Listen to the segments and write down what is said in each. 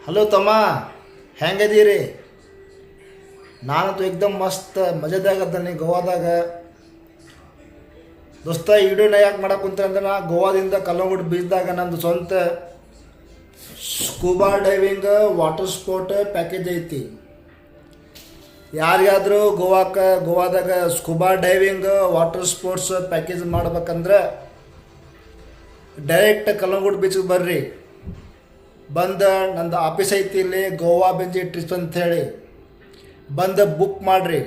Hello ತಮ್ಮ, ಹೆಂಗದೀರಿ? ನಾನಂತೂ ಏಕ್ದಮ್ ಮಸ್ತ್ ಮಜಾದಾಗದ್ದಾನೆ ಗೋವಾದಾಗ. ದೋಸ್ತ, ಈ ವಿಡಿಯೋನ ಯಾಕೆ ಮಾಡಕ್ಕೆ ಕುಂತ ಅಂದ್ರೆ, ನಾ ಗೋವಾದಿಂದ ಕಲ್ಲಂಗುಡಿ ಬೀಚ್ದಾಗ ನಂದು ಸ್ವಂತ scuba diving water sport package ಐತಿ. ಯಾರಿಗಾದರೂ ಗೋವಾದಾಗ scuba diving water sports package ಮಾಡ್ಬೇಕಂದ್ರೆ ಡೈರೆಕ್ಟ್ ಕಲ್ಲಂಗುಡಿ ಬೀಚ್ಗೆ ಬರ್ರಿ. ಬಂದು ನಂದು ಆಫೀಸ್ ಐತಿ ಇಲ್ಲಿ, ಗೋವಾ ಬೆಂಜಿ ಟ್ರಿಪ್ಸ್ ಅಂಥೇಳಿ. ಬಂದು ಬುಕ್ ಮಾಡಿರಿ.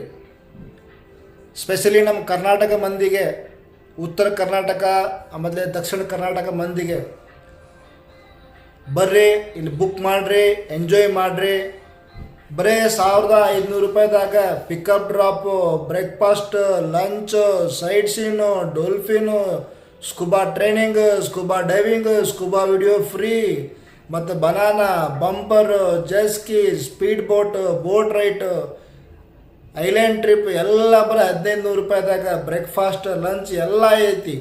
ಸ್ಪೆಷಲಿ ನಮ್ಮ ಕರ್ನಾಟಕ ಮಂದಿಗೆ, ಉತ್ತರ ಕರ್ನಾಟಕ ಆಮೇಲೆ ದಕ್ಷಿಣ ಕರ್ನಾಟಕ ಮಂದಿಗೆ ಬರ್ರಿ, ಇಲ್ಲಿ ಬುಕ್ ಮಾಡಿರಿ, ಎಂಜಾಯ್ ಮಾಡಿರಿ. ಬರೀ 1500 ರೂಪಾಯಿದಾಗ pickup drop, breakfast, lunch, sightseeing, dolphin, scuba training, scuba diving, scuba video free, ಮತ್ತು banana, bumper, jet ski, speed boat ride, island trip ಎಲ್ಲ ಬರೀ 1500 ರೂಪಾಯಿದಾಗ ಬ್ರೇಕ್ಫಾಸ್ಟ್, ಲಂಚ್ ಎಲ್ಲ ಐತಿ.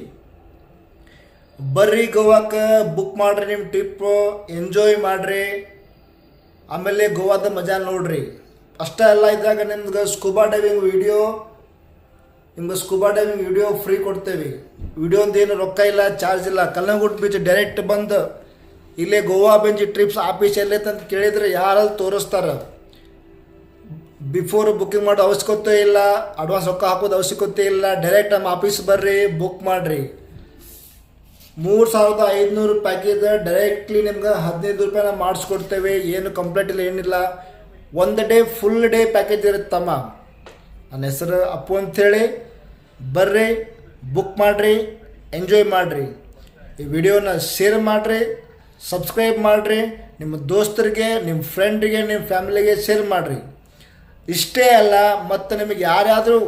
ಬರ್ರಿ ಗೋವಾಕ್ಕೆ, ಬುಕ್ ಮಾಡಿರಿ ನಿಮ್ಮ ಟ್ರಿಪ್ಪು, ಎಂಜಾಯ್ ಮಾಡಿರಿ. ಆಮೇಲೆ ಗೋವಾದ ಮಜಾ ನೋಡ್ರಿ. ಅಷ್ಟೇ ಅಲ್ಲ, ಇದ್ರಾಗ ನಿಮ್ಗೆ ಸ್ಕೂಬಾ ಡೈವಿಂಗ್ ವಿಡಿಯೋ ಫ್ರೀ ಕೊಡ್ತೇವೆ. ವಿಡಿಯೋಂದೇನು ರೊಕ್ಕ ಇಲ್ಲ, ಚಾರ್ಜ್ ಇಲ್ಲ. ಕಲ್ಲಂಗುಡಿ ಬೀಚ್ ಡೈರೆಕ್ಟ್ ಬಂದು ಇಲ್ಲೇ ಗೋವಾ ಬೆಂಜಿ ಟ್ರಿಪ್ಸ್ ಆಫೀಸ್ ಎಲ್ಲೈತೆ ಅಂತ ಕೇಳಿದರೆ ಯಾರಲ್ಲಿ ತೋರಿಸ್ತಾರೆ. ಬಿಫೋರ್ ಬುಕ್ಕಿಂಗ್ ಮಾಡೋ ಅವಶ್ಯಕತೆ ಇಲ್ಲ, ಅಡ್ವಾನ್ಸ್ ರೊಕ್ಕ ಹಾಕೋದು ಅವಶ್ಯಕತೆ ಇಲ್ಲ. ಡೈರೆಕ್ಟ್ ನಮ್ಮ ಆಫೀಸ್ ಬರ್ರಿ, ಬುಕ್ ಮಾಡಿರಿ. 3500 ಪ್ಯಾಕೇಜ್ ಡೈರೆಕ್ಟ್ಲಿ ನಿಮ್ಗೆ 15 ರೂಪಾಯಿನ ಮಾಡಿಸ್ಕೊಡ್ತೇವೆ. ಏನು ಕಂಪ್ಲೇಂಟ್ ಇಲ್ಲ, ಏನಿಲ್ಲ. ಫುಲ್ ಡೇ ಪ್ಯಾಕೇಜ್ ಇರುತ್ತಮ್ಮ. ನನ್ನ ಹೆಸರು ಅಪ್ಪು ಅಂಥೇಳಿ. ಬರ್ರಿ, ಬುಕ್ ಮಾಡಿರಿ, ಎಂಜಾಯ್ ಮಾಡಿರಿ. ಈ ವಿಡಿಯೋನ ಶೇರ್ ಮಾಡಿರಿ, ಸಬ್ಸ್ಕ್ರೈಬ್ ಮಾಡಿರಿ. ನಿಮ್ಮ ದೋಸ್ತರಿಗೆ, ನಿಮ್ಮ ಫ್ರೆಂಡ್ರಿಗೆ, ನಿಮ್ಮ ಫ್ಯಾಮಿಲಿಗೆ ಶೇರ್ ಮಾಡಿರಿ. ಇಷ್ಟೇ ಅಲ್ಲ, ಮತ್ತು ನಿಮಗೆ ಯಾರ್ಯಾದರೂ